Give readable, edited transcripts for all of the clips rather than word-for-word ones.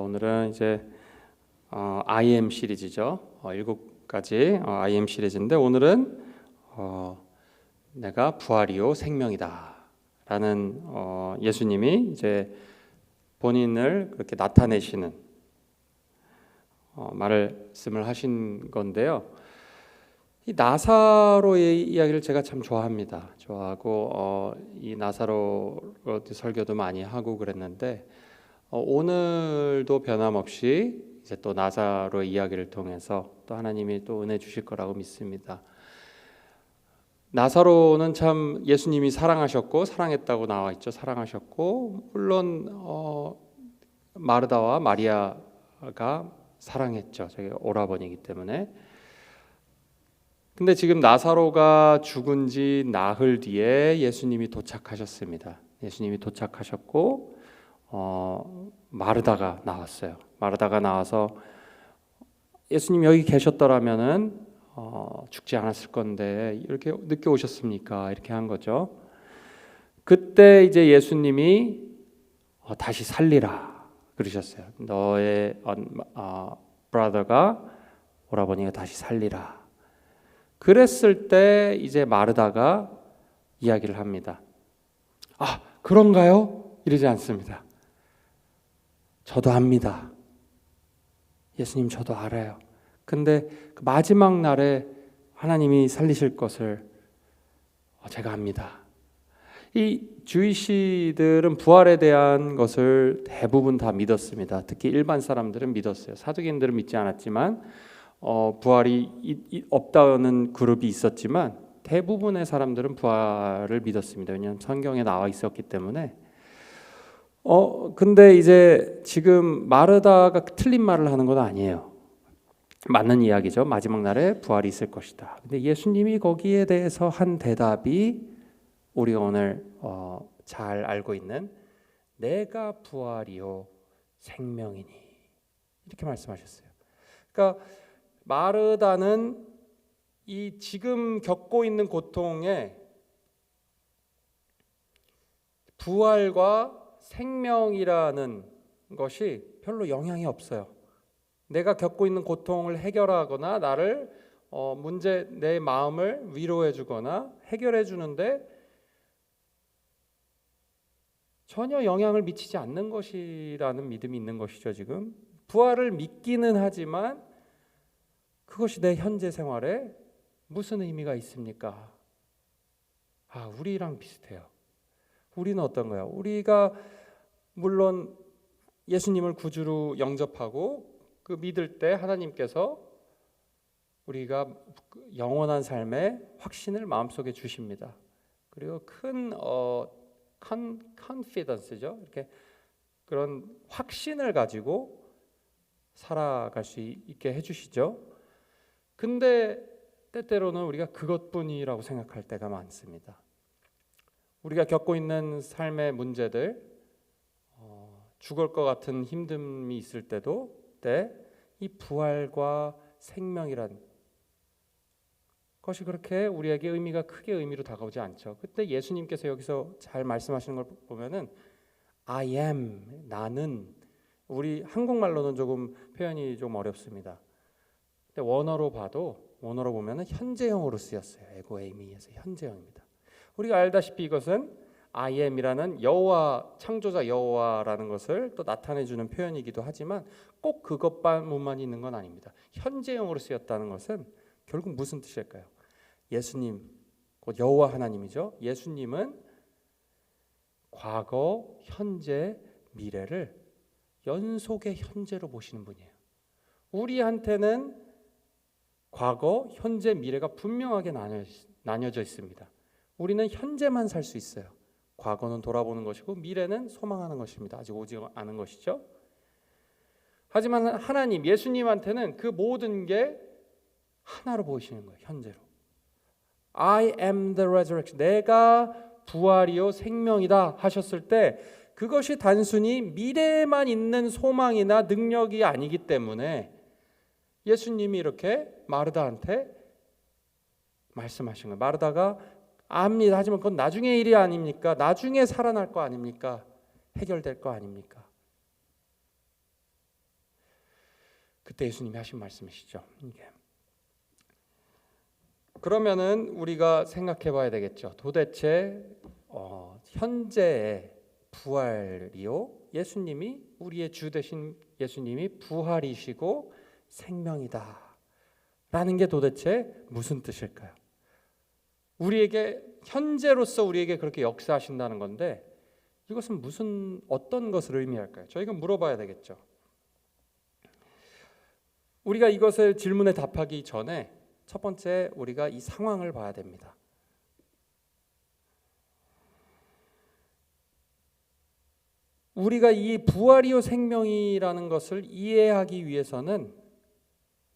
오늘은 이제 IM 시리즈죠. 7가지 IM 시리즈인데 오늘은 내가 부활이요 생명이다 라는 예수님이 이제 본인을 그렇게 나타내시는 말씀을 하신 건데요. 이 나사로의 이야기를 제가 참 좋아합니다. 좋아하고 이 나사로 설교도 많이 하고 그랬는데 오늘도 변함없이 이제 또 나사로의 이야기를 통해서 또 하나님이 또 은혜 주실 거라고 믿습니다. 나사로는 참 예수님이 사랑하셨고 사랑했다고 나와 있죠. 사랑하셨고 물론 마르다와 마리아가 사랑했죠. 자기 오라버니이기 때문에. 근데 지금 나사로가 죽은 지 나흘 뒤에 예수님이 도착하셨습니다. 예수님이 도착하셨고 마르다가 나왔어요. 마르다가 나와서 예수님 여기 계셨더라면은 죽지 않았을 건데 이렇게 늦게 오셨습니까? 이렇게 한 거죠. 그때 이제 예수님이 다시 살리라 그러셨어요. 너의 브라더가 오라버니가 다시 살리라. 그랬을 때 이제 마르다가 이야기를 합니다. 아, 그런가요? 이러지 않습니다. 저도 압니다. 예수님 저도 알아요. 근데 그 마지막 날에 하나님이 살리실 것을 제가 압니다. 이 주이시들은 부활에 대한 것을 대부분 다 믿었습니다. 특히 일반 사람들은 믿었어요. 사두개인들은 믿지 않았지만 부활이 없다는 그룹이 있었지만 대부분의 사람들은 부활을 믿었습니다. 왜냐하면 성경에 나와 있었기 때문에. 근데 이제 지금 마르다가 틀린 말을 하는 건 아니에요. 맞는 이야기죠. 마지막 날에 부활이 있을 것이다. 근데 예수님이 거기에 대해서 한 대답이 우리가 오늘 잘 알고 있는 내가 부활이요 생명이니 이렇게 말씀하셨어요. 그러니까 마르다는 이 지금 겪고 있는 고통에 부활과 생명이라는 것이 별로 영향이 없어요. 내가 겪고 있는 고통을 해결하거나 나를 내 마음을 위로해 주거나 해결해 주는데 전혀 영향을 미치지 않는 것이라는 믿음이 있는 것이죠. 지금 부활을 믿기는 하지만 그것이 내 현재 생활에 무슨 의미가 있습니까? 우리랑 비슷해요. 우리는 어떤가요? 우리가 물론 예수님을 구주로 영접하고 그 믿을 때 하나님께서 우리가 영원한 삶의 확신을 마음속에 주십니다. 그리고 큰 confidence죠. 이렇게 그런 확신을 가지고 살아갈 수 있게 해주시죠. 근데 때때로는 우리가 그것뿐이라고 생각할 때가 많습니다. 우리가 겪고 있는 삶의 문제들, 죽을 것 같은 힘듦이 있을 때도 이 부활과 생명이란 것이 그렇게 우리에게 의미로 다가오지 않죠. 그때 예수님께서 여기서 잘 말씀하시는 걸 보면은 I am, 나는, 우리 한국말로는 조금 표현이 좀 어렵습니다. 근데 원어로 보면은 현재형으로 쓰였어요. 에고 에이미에서 현재형입니다. 우리가 알다시피 이것은 I am이라는 여호와, 창조자 여호와라는 것을 또 나타내주는 표현이기도 하지만 꼭 그것만이 있는 건 아닙니다. 현재형으로 쓰였다는 것은 결국 무슨 뜻일까요? 예수님, 곧 여호와 하나님이죠. 예수님은 과거, 현재, 미래를 연속의 현재로 보시는 분이에요. 우리한테는 과거, 현재, 미래가 분명하게 나뉘어져 있습니다. 우리는 현재만 살 수 있어요. 과거는 돌아보는 것이고 미래는 소망하는 것입니다. 아직 오지 않은 것이죠. 하지만 하나님, 예수님한테는 그 모든 게 하나로 보이시는 거예요. 현재로. I am the resurrection. 내가 부활이요 생명이다 하셨을 때 그것이 단순히 미래에만 있는 소망이나 능력이 아니기 때문에 예수님이 이렇게 마르다한테 말씀하신 거예요. 마르다가 압니다. 하지만 그건 나중의 일이 아닙니까? 나중에 살아날 거 아닙니까? 해결될 거 아닙니까? 그때 예수님이 하신 말씀이시죠. 이게. 그러면은 우리가 생각해 봐야 되겠죠. 도대체 현재의 부활이요, 예수님이, 우리의 주 되신 예수님이 부활이시고 생명이다 라는 게 도대체 무슨 뜻일까요? 우리에게 현재로서 우리에게 그렇게 역사하신다는 건데, 이것은 어떤 것을 의미할까요? 저희가 물어봐야 되겠죠. 우리가 이것을 질문에 답하기 전에 첫 번째 우리가 이 상황을 봐야 됩니다. 우리가 이 부활이요 생명이라는 것을 이해하기 위해서는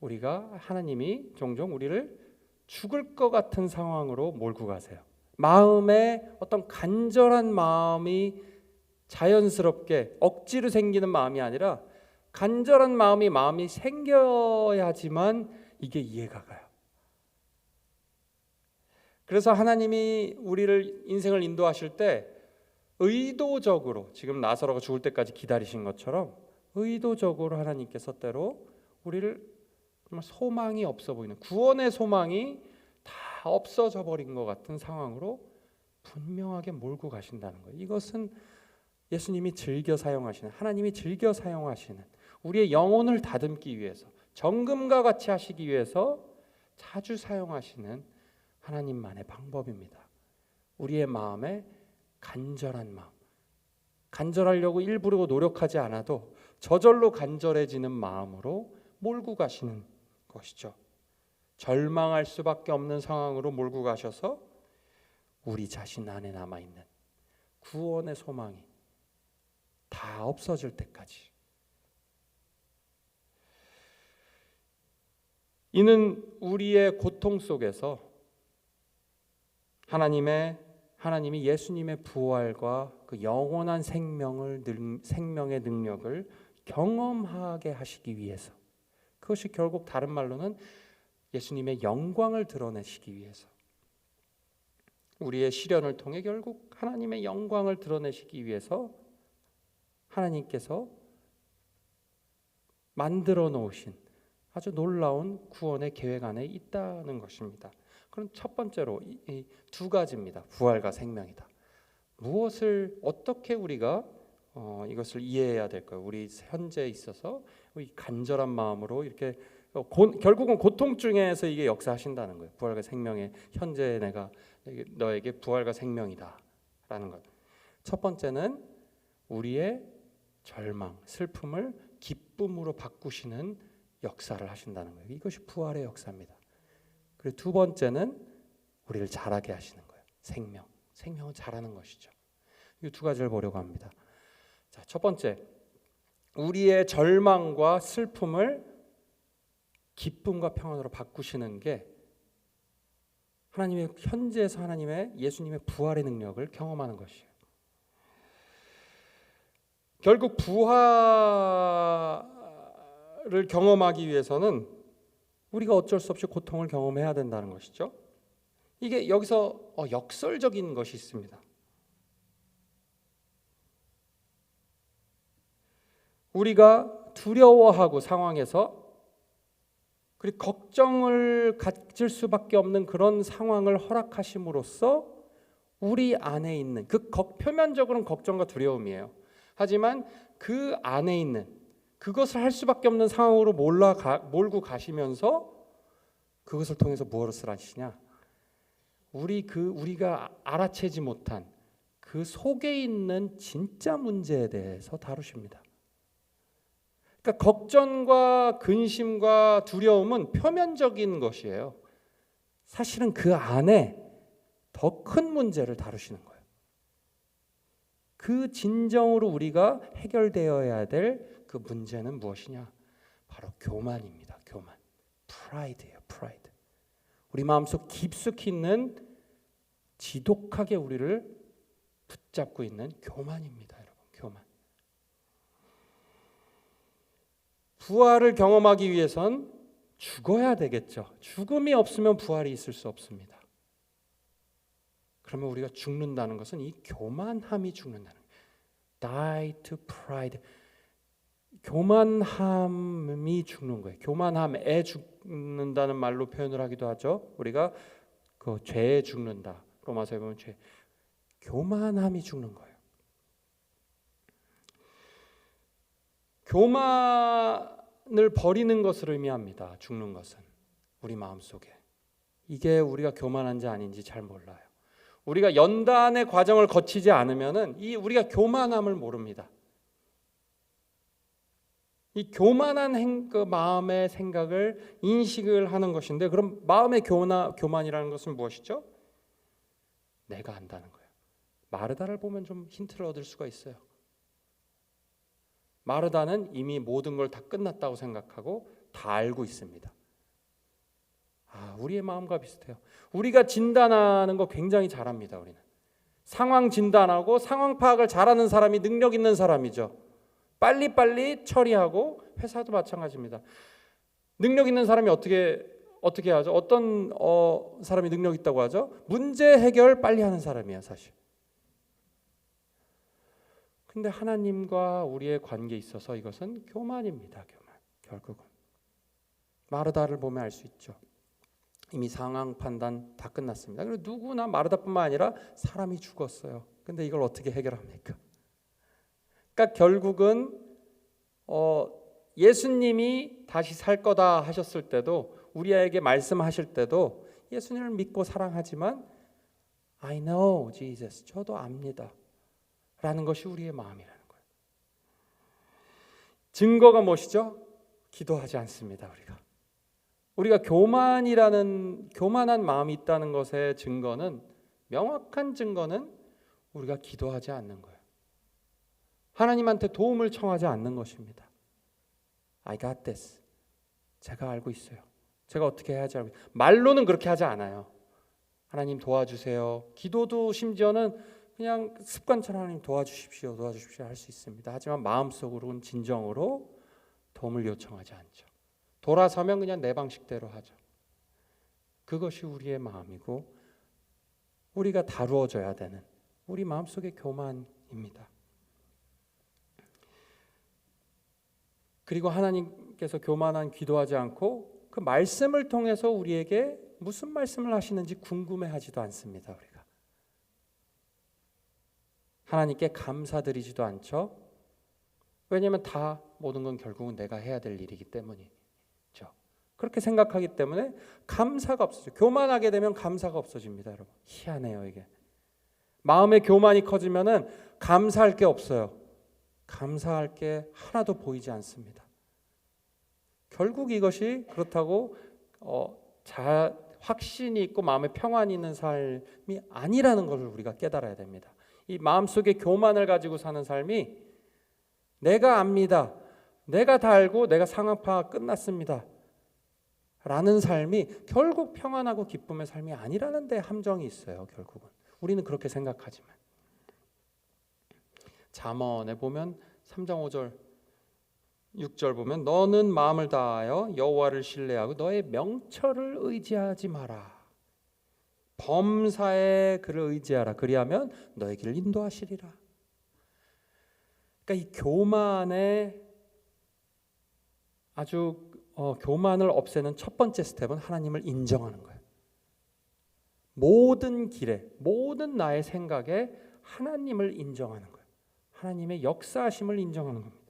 우리가 하나님이 종종 우리를 죽을 것 같은 상황으로 몰고 가세요. 마음에 어떤 간절한 마음이 자연스럽게 억지로 생기는 마음이 아니라 간절한 마음이 생겨야지만 이게 이해가 가요. 그래서 하나님이 우리를 인생을 인도하실 때 의도적으로, 지금 나사로가 죽을 때까지 기다리신 것처럼 의도적으로 하나님께서 때로 우리를 정말 소망이 없어 보이는, 구원의 소망이 다 없어져 버린 것 같은 상황으로 분명하게 몰고 가신다는 거예요. 이것은 예수님이 즐겨 사용하시는, 하나님이 즐겨 사용하시는, 우리의 영혼을 다듬기 위해서, 정금과 같이 하시기 위해서 자주 사용하시는 하나님만의 방법입니다. 우리의 마음에 간절한 마음, 간절하려고 일부러 노력하지 않아도 저절로 간절해지는 마음으로 몰고 가시는 것이죠. 절망할 수밖에 없는 상황으로 몰고 가셔서 우리 자신 안에 남아있는 구원의 소망이 다 없어질 때까지. 이는 우리의 고통 속에서 하나님이 예수님의 부활과 그 영원한 생명의 능력을 경험하게 하시기 위해서, 그것이 결국 다른 말로는 예수님의 영광을 드러내시기 위해서, 우리의 시련을 통해 결국 하나님의 영광을 드러내시기 위해서 하나님께서 만들어 놓으신 아주 놀라운 구원의 계획 안에 있다는 것입니다. 그럼 첫 번째로 이 두 가지입니다. 부활과 생명이다. 무엇을 어떻게 우리가 이것을 이해해야 될까요? 우리 현재에 있어서 이 간절한 마음으로 이렇게 결국은 고통 중에서 이게 역사하신다는 거예요. 부활과 생명의 현재 내가 너에게 부활과 생명이다라는 것. 첫 번째는 우리의 절망, 슬픔을 기쁨으로 바꾸시는 역사를 하신다는 거예요. 이것이 부활의 역사입니다. 그리고 두 번째는 우리를 자라게 하시는 거예요. 생명은 자라는 것이죠. 이 두 가지를 보려고 합니다. 자, 첫 번째, 우리의 절망과 슬픔을 기쁨과 평안으로 바꾸시는 게 하나님의 현재에서 예수님의 부활의 능력을 경험하는 것이에요. 결국 부활을 경험하기 위해서는 우리가 어쩔 수 없이 고통을 경험해야 된다는 것이죠. 이게 여기서 역설적인 것이 있습니다. 우리가 두려워하고 상황에서 그리고 걱정을 가질 수밖에 없는 그런 상황을 허락하심으로써 우리 안에 있는 표면적으로는 걱정과 두려움이에요. 하지만 그 안에 있는 그것을 할 수밖에 없는 상황으로 몰고 가시면서 그것을 통해서 무엇을 하시냐? 우리가 알아채지 못한 그 속에 있는 진짜 문제에 대해서 다루십니다. 그러니까 걱정과 근심과 두려움은 표면적인 것이에요. 사실은 그 안에 더 큰 문제를 다루시는 거예요. 그 진정으로 우리가 해결되어야 될 그 문제는 무엇이냐? 바로 교만입니다. 교만. 프라이드예요. 프라이드. 우리 마음속 깊숙이 있는 지독하게 우리를 붙잡고 있는 교만입니다. 여러분, 교만. 부활을 경험하기 위해선 죽어야 되겠죠. 죽음이 없으면 부활이 있을 수 없습니다. 그러면 우리가 죽는다는 것은 이 교만함이 죽는다는 거예요. Die to pride. 교만함이 죽는 거예요. 교만함에 죽는다는 말로 표현을 하기도 하죠. 우리가 그 죄에 죽는다. 로마서에 보면 죄. 교만함이 죽는 거예요. 교만을 버리는 것을 의미합니다. 죽는 것은 우리 마음속에. 이게 우리가 교만한지 아닌지 잘 몰라요. 우리가 연단의 과정을 거치지 않으면은 이 우리가 교만함을 모릅니다. 이 교만한 그 마음의 생각을 인식을 하는 것인데, 그럼 마음의 교만이라는 것은 무엇이죠? 내가 안다는 거예요. 마르다를 보면 좀 힌트를 얻을 수가 있어요. 마르다는 이미 모든 걸 다 끝났다고 생각하고 다 알고 있습니다. 우리의 마음과 비슷해요. 우리가 진단하는 거 굉장히 잘합니다. 우리는 상황 진단하고 상황 파악을 잘하는 사람이 능력 있는 사람이죠. 빨리빨리 처리하고, 회사도 마찬가지입니다. 능력 있는 사람이 어떻게 하죠? 어떤 사람이 능력 있다고 하죠? 문제 해결 빨리 하는 사람이에요, 사실. 근데 하나님과 우리의 관계에 있어서 이것은 교만입니다. 교만. 결국은 마르다를 보면 알 수 있죠. 이미 상황 판단 다 끝났습니다. 그리고 누구나 마르다뿐만 아니라 사람이 죽었어요. 근데 이걸 어떻게 해결합니까? 그러니까 결국은 예수님이 다시 살 거다 하셨을 때도, 우리에게 말씀하실 때도 예수님을 믿고 사랑하지만 I know Jesus, 저도 압니다 라는 것이 우리의 마음이라는 거예요. 증거가 무엇이죠? 기도하지 않습니다. 우리가 교만한 마음이 있다는 것의 증거는, 명확한 증거는 우리가 기도하지 않는 거예요. 하나님한테 도움을 청하지 않는 것입니다. I got this. 제가 알고 있어요. 제가 어떻게 해야지 알고 있어요. 말로는 그렇게 하지 않아요. 하나님 도와주세요. 기도도 심지어는 그냥 습관처럼 하나님 도와주십시오 할 수 있습니다. 하지만 마음속으로는 진정으로 도움을 요청하지 않죠. 돌아서면 그냥 내 방식대로 하죠. 그것이 우리의 마음이고 우리가 다루어져야 되는 우리 마음속의 교만입니다. 그리고 하나님께서 교만한 기도하지 않고 그 말씀을 통해서 우리에게 무슨 말씀을 하시는지 궁금해하지도 않습니다. 우리가 하나님께 감사드리지도 않죠. 왜냐하면 다 모든 건 결국은 내가 해야 될 일이기 때문이죠. 그렇게 생각하기 때문에 감사가 없어져요. 교만하게 되면 감사가 없어집니다. 여러분, 희한해요. 이게 마음의 교만이 커지면은 감사할 게 없어요. 감사할 게 하나도 보이지 않습니다. 결국 이것이 그렇다고 확신이 있고 마음에 평안이 있는 삶이 아니라는 것을 우리가 깨달아야 됩니다. 이 마음속에 교만을 가지고 사는 삶이 내가 압니다, 내가 다 알고 내가 상황 파악 끝났습니다 라는 삶이 결국 평안하고 기쁨의 삶이 아니라는 데 함정이 있어요. 결국은 우리는 그렇게 생각하지만 잠언에 보면 3장 5절 6절 보면 너는 마음을 다하여 여호와를 신뢰하고 너의 명철을 의지하지 마라. 범사에 그를 의지하라. 그리하면 너의 길을 인도하시리라. 그러니까 이 교만의 아주 교만을 없애는 첫 번째 스텝은 하나님을 인정하는 거예요. 모든 길에, 모든 나의 생각에 하나님을 인정하는 거예요. 하나님의 역사하심을 인정하는 겁니다.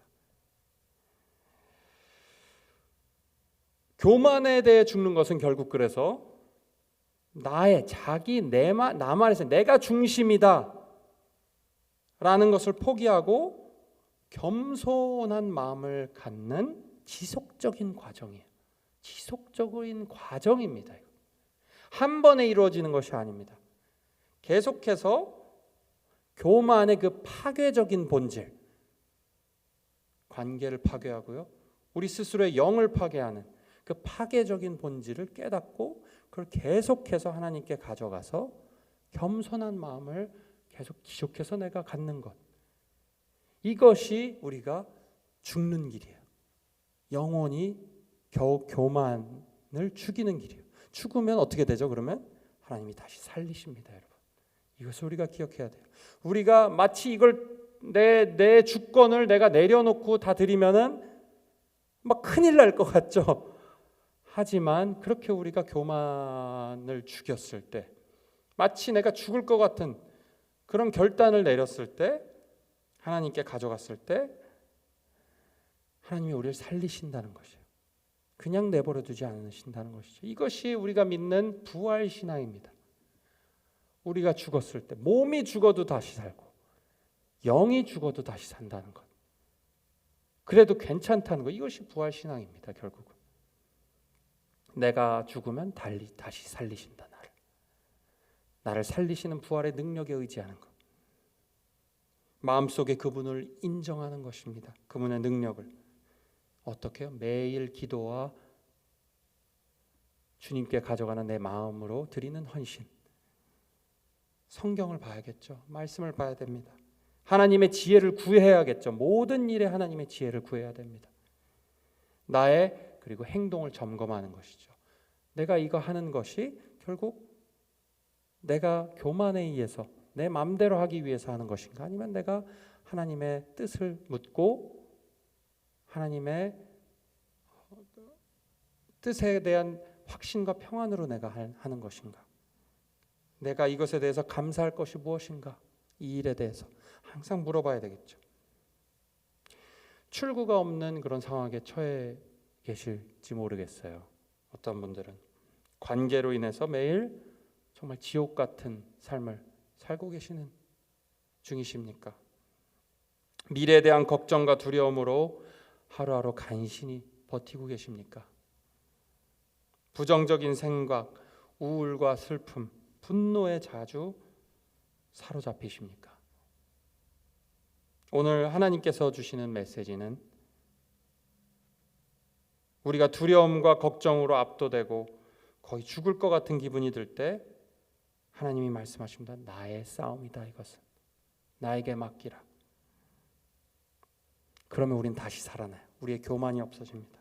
교만에 대해 죽는 것은 결국 그래서 나의 나만에서 내가 중심이다 라는 것을 포기하고 겸손한 마음을 갖는 지속적인 과정이에요. 지속적인 과정입니다. 한 번에 이루어지는 것이 아닙니다. 계속해서 교만의 그 파괴적인 본질, 관계를 파괴하고요, 우리 스스로의 영을 파괴하는 그 파괴적인 본질을 깨닫고 그걸 계속해서 하나님께 가져가서 겸손한 마음을 지속해서 내가 갖는 것, 이것이 우리가 죽는 길이에요. 영원히 교만을 죽이는 길이에요. 죽으면 어떻게 되죠? 그러면 하나님이 다시 살리십니다. 여러분, 이것을 우리가 기억해야 돼요. 우리가 마치 이걸 내 주권을 내가 내려놓고 다 드리면은 막 큰일 날 것 같죠. 하지만 그렇게 우리가 교만을 죽였을 때, 마치 내가 죽을 것 같은 그런 결단을 내렸을 때, 하나님께 가져갔을 때 하나님이 우리를 살리신다는 것이에요. 그냥 내버려 두지 않으신다는 것이죠. 이것이 우리가 믿는 부활 신앙입니다. 우리가 죽었을 때 몸이 죽어도 다시 살고 영이 죽어도 다시 산다는 것. 그래도 괜찮다는 것. 이것이 부활 신앙입니다. 결국은 내가 죽으면 다시 살리신다. 나를 살리시는 부활의 능력에 의지하는 것. 마음속에 그분을 인정하는 것입니다. 그분의 능력을. 어떻게 해요? 매일 기도와 주님께 가져가는 내 마음으로 드리는 헌신. 성경을 봐야겠죠. 말씀을 봐야 됩니다. 하나님의 지혜를 구해야겠죠. 모든 일에 하나님의 지혜를 구해야 됩니다. 나의 그리고 행동을 점검하는 것이죠. 내가 이거 하는 것이 결국 내가 교만에 의해서 내 마음대로 하기 위해서 하는 것인가, 아니면 내가 하나님의 뜻을 묻고 하나님의 뜻에 대한 확신과 평안으로 내가 하는 것인가, 내가 이것에 대해서 감사할 것이 무엇인가, 이 일에 대해서 항상 물어봐야 되겠죠. 출구가 없는 그런 상황에 처해 계실지 모르겠어요. 어떤 분들은 관계로 인해서 매일 정말 지옥 같은 삶을 살고 계시는 중이십니까? 미래에 대한 걱정과 두려움으로 하루하루 간신히 버티고 계십니까? 부정적인 생각, 우울과 슬픔, 분노에 자주 사로잡히십니까? 오늘 하나님께서 주시는 메시지는 우리가 두려움과 걱정으로 압도되고 거의 죽을 것 같은 기분이 들 때 하나님이 말씀하십니다. 나의 싸움이다. 이것은 나에게 맡기라. 그러면 우린 다시 살아나요. 우리의 교만이 없어집니다.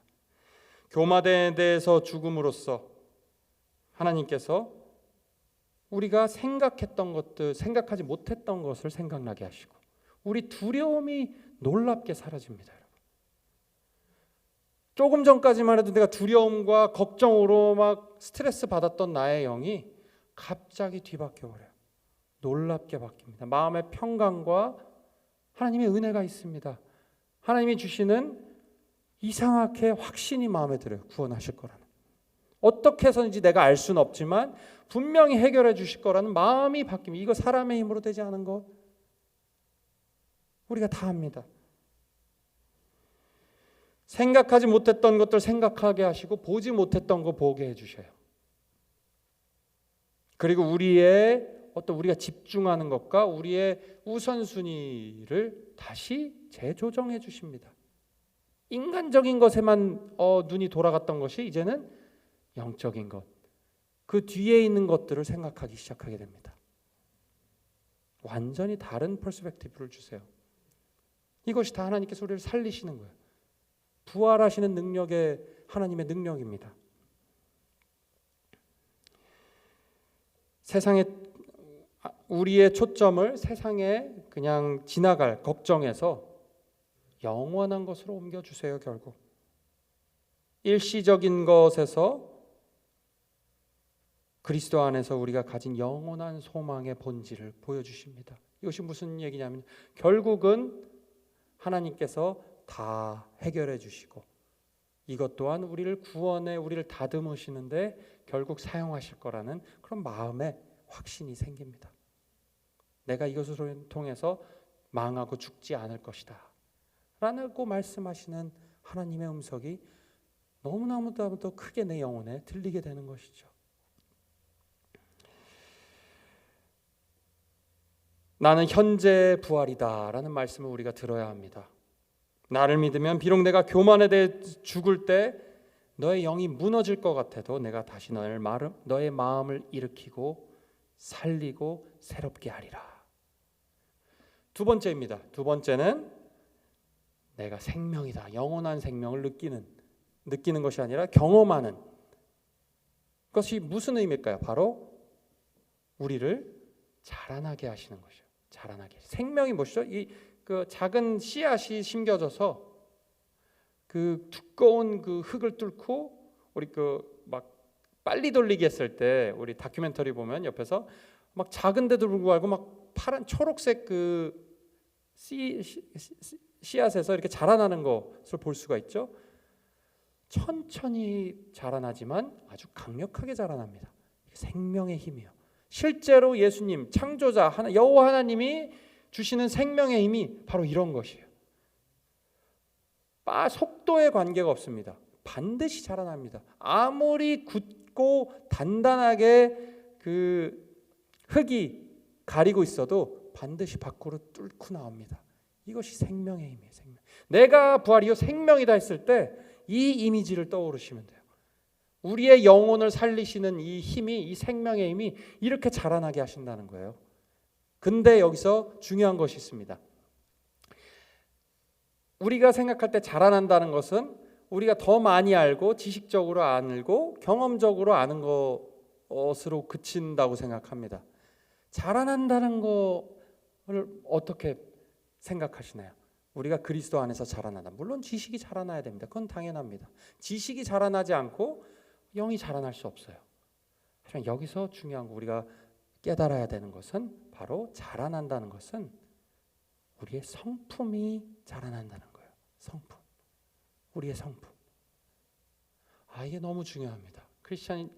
교만에 대해서 죽음으로써 하나님께서 우리가 생각했던 것들, 생각하지 못했던 것을 생각나게 하시고 우리 두려움이 놀랍게 사라집니다. 여러분. 조금 전까지만 해도 내가 두려움과 걱정으로 막 스트레스 받았던 나의 영이 갑자기 뒤바뀌어 버려요. 놀랍게 바뀝니다. 마음의 평강과 하나님의 은혜가 있습니다. 하나님이 주시는 이상하게 확신이 마음에 들어요. 구원하실 거라는. 어떻게 해서든지 내가 알 수는 없지만 분명히 해결해 주실 거라는 마음이 바뀝니다. 이거 사람의 힘으로 되지 않은 것 우리가 다 합니다. 생각하지 못했던 것들 생각하게 하시고 보지 못했던 거 보게 해주셔요. 그리고 우리가 집중하는 것과 우리의 우선순위를 다시 재조정해 주십니다. 인간적인 것에만 눈이 돌아갔던 것이 이제는 영적인 것, 그 뒤에 있는 것들을 생각하기 시작하게 됩니다. 완전히 다른 퍼스펙티브를 주세요. 이것이 다 하나님께서 우리를 살리시는 거예요. 부활하시는 능력의 하나님의 능력입니다. 세상에 우리의 초점을 세상에 그냥 지나갈 걱정에서 영원한 것으로 옮겨주세요. 결국 일시적인 것에서 그리스도 안에서 우리가 가진 영원한 소망의 본질을 보여주십니다. 이것이 무슨 얘기냐면 결국은 하나님께서 다 해결해 주시고 이것 또한 우리를 구원에 우리를 다듬으시는데 결국 사용하실 거라는 그런 마음의 확신이 생깁니다. 내가 이것을 통해서 망하고 죽지 않을 것이다 라고 말씀하시는 하나님의 음성이 너무나도 크게 내 영혼에 들리게 되는 것이죠. 나는 현재 부활이다 라는 말씀을 우리가 들어야 합니다. 나를 믿으면 비록 내가 교만에 대해 죽을 때 너의 영이 무너질 것 같아도 내가 다시 너의 마음을 일으키고 살리고 새롭게 하리라. 두 번째입니다. 두 번째는 내가 생명이다. 영원한 생명을 느끼는 것이 아니라 경험하는 것이 무슨 의미일까요? 바로 우리를 자라나게 하시는 것이죠. 자라나게. 생명이 무엇이죠? 이 그 작은 씨앗이 심겨져서 그 두꺼운 그 흙을 뚫고 우리 그 막 빨리 돌리기 했을 때 우리 다큐멘터리 보면 옆에서 막 작은데도 불구하고 막 파란 초록색 그 씨앗에서 이렇게 자라나는 것을 볼 수가 있죠. 천천히 자라나지만 아주 강력하게 자라납니다. 생명의 힘이요. 실제로 예수님 창조자 여호와 하나님이 주시는 생명의 힘이 바로 이런 것이에요. 속도에 관계가 없습니다. 반드시 자라납니다. 아무리 굳고 단단하게 그 흙이 가리고 있어도 반드시 밖으로 뚫고 나옵니다. 이것이 생명의 힘이에요. 내가 부활이요 생명이다 했을 때 이 이미지를 떠오르시면 돼요. 우리의 영혼을 살리시는 이 힘이, 이 생명의 힘이 이렇게 자라나게 하신다는 거예요. 근데 여기서 중요한 것이 있습니다. 우리가 생각할 때 자라난다는 것은 우리가 더 많이 알고 지식적으로 알고 경험적으로 아는 것으로 그친다고 생각합니다. 자라난다는 것을 어떻게 생각하시나요? 우리가 그리스도 안에서 자라나다. 물론 지식이 자라나야 됩니다. 그건 당연합니다. 지식이 자라나지 않고 영이 자라날 수 없어요. 하지만 여기서 중요한 거 우리가 깨달아야 되는 것은 바로 자라난다는 것은 우리의 성품이 자라난다는 거예요. 성품. 우리의 성품. 이게 너무 중요합니다.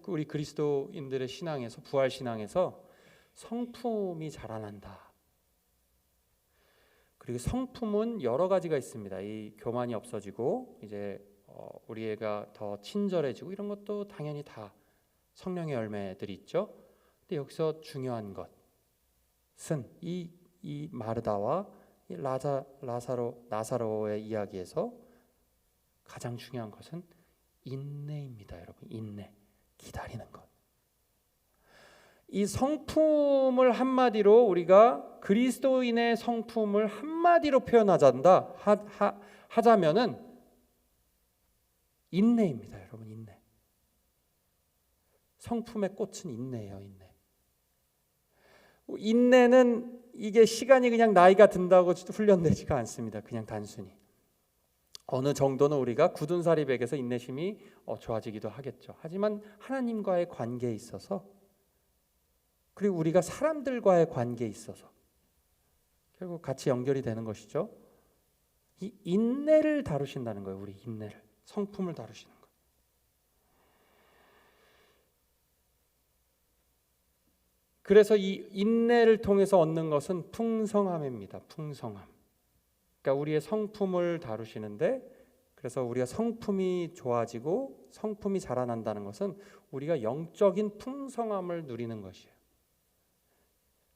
우리 그리스도인들의 신앙에서 부활 신앙에서 성품이 자라난다. 그리고 성품은 여러 가지가 있습니다. 이 교만이 없어지고 이제 우리 애가 더 친절해지고 이런 것도 당연히 다 성령의 열매들이 있죠. 근데 여기서 중요한 것은 이 마르다와 이 나사로의 이야기에서 가장 중요한 것은 인내입니다. 여러분, 인내, 기다리는 것. 이 성품을 한마디로 우리가 그리스도인의 성품을 한마디로 하자면은 인내입니다. 여러분, 인내. 성품의 꽃은 인내예요. 인내. 인내는 이게 시간이 그냥 나이가 든다고 훈련되지가 않습니다. 그냥 단순히 어느 정도는 우리가 굳은 살이 배겨서 인내심이 좋아지기도 하겠죠. 하지만 하나님과의 관계에 있어서 그리고 우리가 사람들과의 관계에 있어서 결국 같이 연결이 되는 것이죠. 이 인내를 다루신다는 거예요. 우리 인내를, 성품을 다루시는 거예요. 그래서 이 인내를 통해서 얻는 것은 풍성함입니다. 풍성함. 그러니까 우리의 성품을 다루시는데, 그래서 우리가 성품이 좋아지고 성품이 자라난다는 것은 우리가 영적인 풍성함을 누리는 것이에요.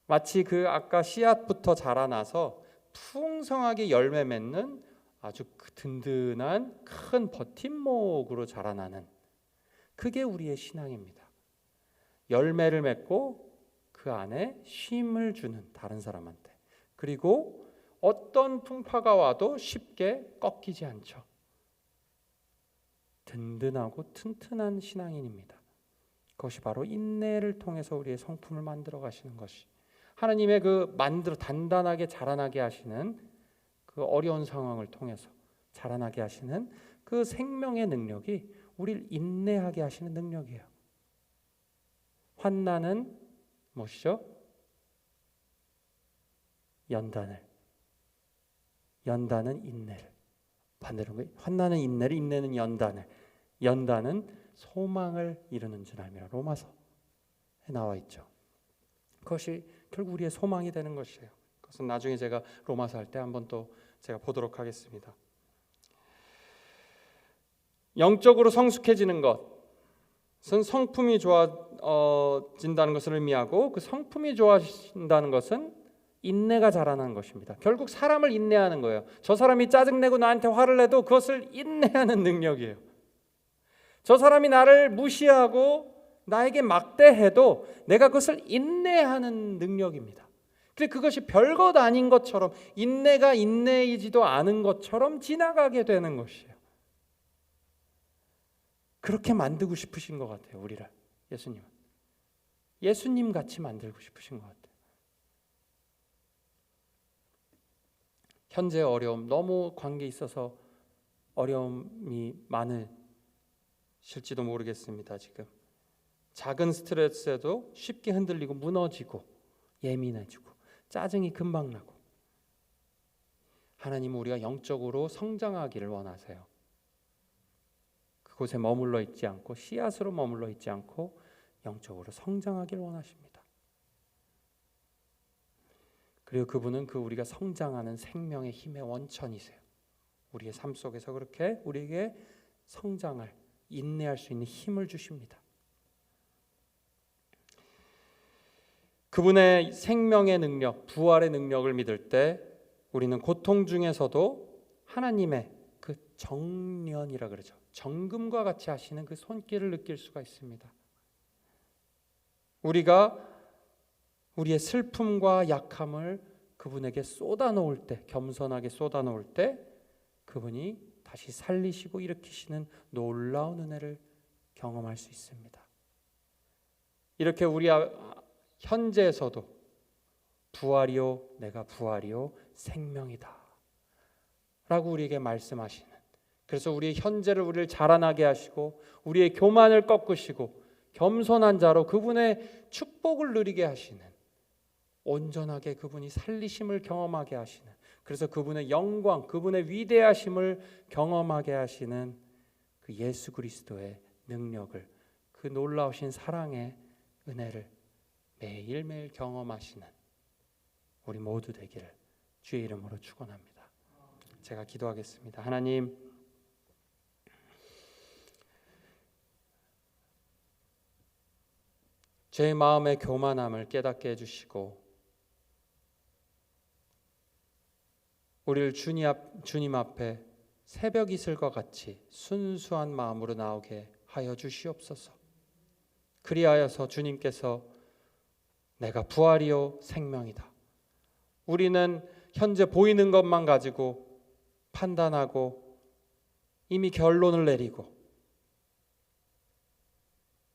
마치 그 아까 씨앗부터 자라나서 풍성하게 열매 맺는 아주 든든한 큰 버팀목으로 자라나는, 그게 우리의 신앙입니다. 열매를 맺고 그 안에 쉼을 주는, 다른 사람한테. 그리고 어떤 풍파가 와도 쉽게 꺾이지 않죠. 든든하고 튼튼한 신앙인입니다. 그것이 바로 인내를 통해서 우리의 성품을 만들어 가시는 것이, 하나님의 단단하게 자라나게 하시는 그 어려운 상황을 통해서 자라나게 하시는 그 생명의 능력이 우리를 인내하게 하시는 능력이에요. 환난은 무엇이죠? 연단은 인내를 반대로, 환난은 인내를, 인내는 연단은 소망을 이루는 줄 알미라. 로마서에 나와 있죠. 그것이 결국 우리의 소망이 되는 것이에요. 그것은 나중에 제가 로마서 할 때 한번 또 제가 보도록 하겠습니다. 영적으로 성숙해지는 것은 성품이 좋아진다는 것을 의미하고, 그 성품이 좋아진다는 것은 인내가 자라나는 것입니다. 결국 사람을 인내하는 거예요. 저 사람이 짜증내고 나한테 화를 내도 그것을 인내하는 능력이에요. 저 사람이 나를 무시하고 나에게 막대해도 내가 그것을 인내하는 능력입니다. 근데 그것이 별것 아닌 것처럼, 인내가 인내이지도 않은 것처럼 지나가게 되는 것이에요. 그렇게 만들고 싶으신 것 같아요. 우리를, 예수님은. 예수님 같이 만들고 싶으신 것 같아요. 현재 어려움, 너무 관계에 있어서 어려움이 많으실지도 모르겠습니다. 지금 작은 스트레스에도 쉽게 흔들리고 무너지고 예민해지고 짜증이 금방 나고, 하나님은 우리가 영적으로 성장하기를 원하세요. 그곳에 머물러 있지 않고, 씨앗으로 머물러 있지 않고 영적으로 성장하기를 원하십니다. 그리고 그분은 우리가 성장하는 생명의 힘의 원천이세요. 우리의 삶 속에서 그렇게 우리에게 성장할, 인내할 수 있는 힘을 주십니다. 그분의 생명의 능력, 부활의 능력을 믿을 때 우리는 고통 중에서도 하나님의 그 정련이라 그러죠. 정금과 같이 하시는 그 손길을 느낄 수가 있습니다. 우리가 우리의 슬픔과 약함을 그분에게 쏟아놓을 때, 겸손하게 쏟아놓을 때 그분이 다시 살리시고 일으키시는 놀라운 은혜를 경험할 수 있습니다. 이렇게 우리 현재에서도 부활이요, 내가 부활이요 생명이다 라고 우리에게 말씀하시는, 그래서 우리의 현재를 우리를 자라나게 하시고 우리의 교만을 꺾으시고 겸손한 자로 그분의 축복을 누리게 하시는, 온전하게 그분이 살리심을 경험하게 하시는, 그래서 그분의 영광, 그분의 위대하심을 경험하게 하시는 그 예수 그리스도의 능력을, 그 놀라우신 사랑의 은혜를 매일매일 경험하시는 우리 모두 되기를 주의 이름으로 축원합니다. 제가 기도하겠습니다. 하나님, 제 마음의 교만함을 깨닫게 해주시고 우리를 주님 앞에 새벽 이슬과 같이 순수한 마음으로 나오게 하여 주시옵소서. 그리하여서 주님께서 내가 부활이요 생명이다, 우리는 현재 보이는 것만 가지고 판단하고 이미 결론을 내리고,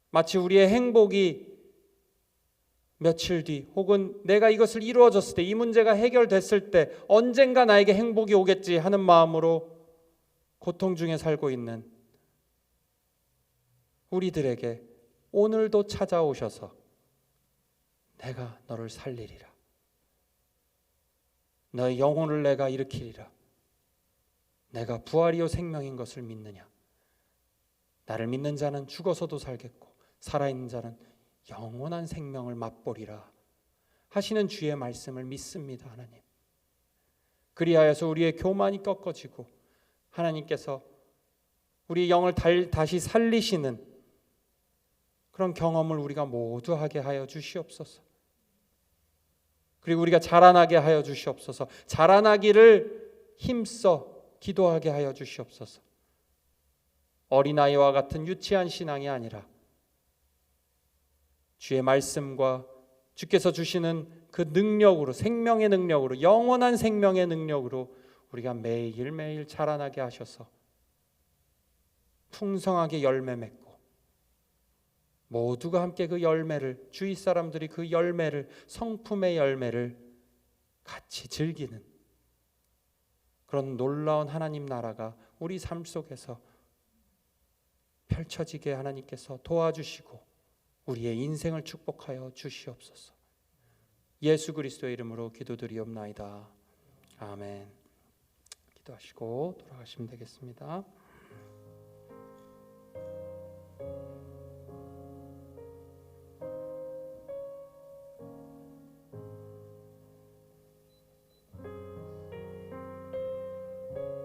마치 우리의 행복이 며칠 뒤 혹은 내가 이것을 이루어졌을 때, 이 문제가 해결됐을 때 언젠가 나에게 행복이 오겠지 하는 마음으로 고통 중에 살고 있는 우리들에게 오늘도 찾아오셔서 내가 너를 살리리라, 너의 영혼을 내가 일으키리라, 내가 부활이요 생명인 것을 믿느냐, 나를 믿는 자는 죽어서도 살겠고 살아있는 자는 영원한 생명을 맛보리라 하시는 주의 말씀을 믿습니다. 하나님, 그리하여서 우리의 교만이 꺾어지고 하나님께서 우리 영을 다시 살리시는 그런 경험을 우리가 모두 하게 하여 주시옵소서. 그리고 우리가 자라나게 하여 주시옵소서. 자라나기를 힘써 기도하게 하여 주시옵소서. 어린아이와 같은 유치한 신앙이 아니라 주의 말씀과 주께서 주시는 그 능력으로, 생명의 능력으로, 영원한 생명의 능력으로 우리가 매일매일 자라나게 하셔서 풍성하게 열매 맺고 모두가 함께 그 열매를, 주위 사람들이 그 열매를, 성품의 열매를 같이 즐기는 그런 놀라운 하나님 나라가 우리 삶 속에서 펼쳐지게 하나님께서 도와주시고 우리의 인생을 축복하여 주시옵소서. 예수 그리스도의 이름으로 기도드리옵나이다. 아멘. 기도하시고 돌아가시면 되겠습니다.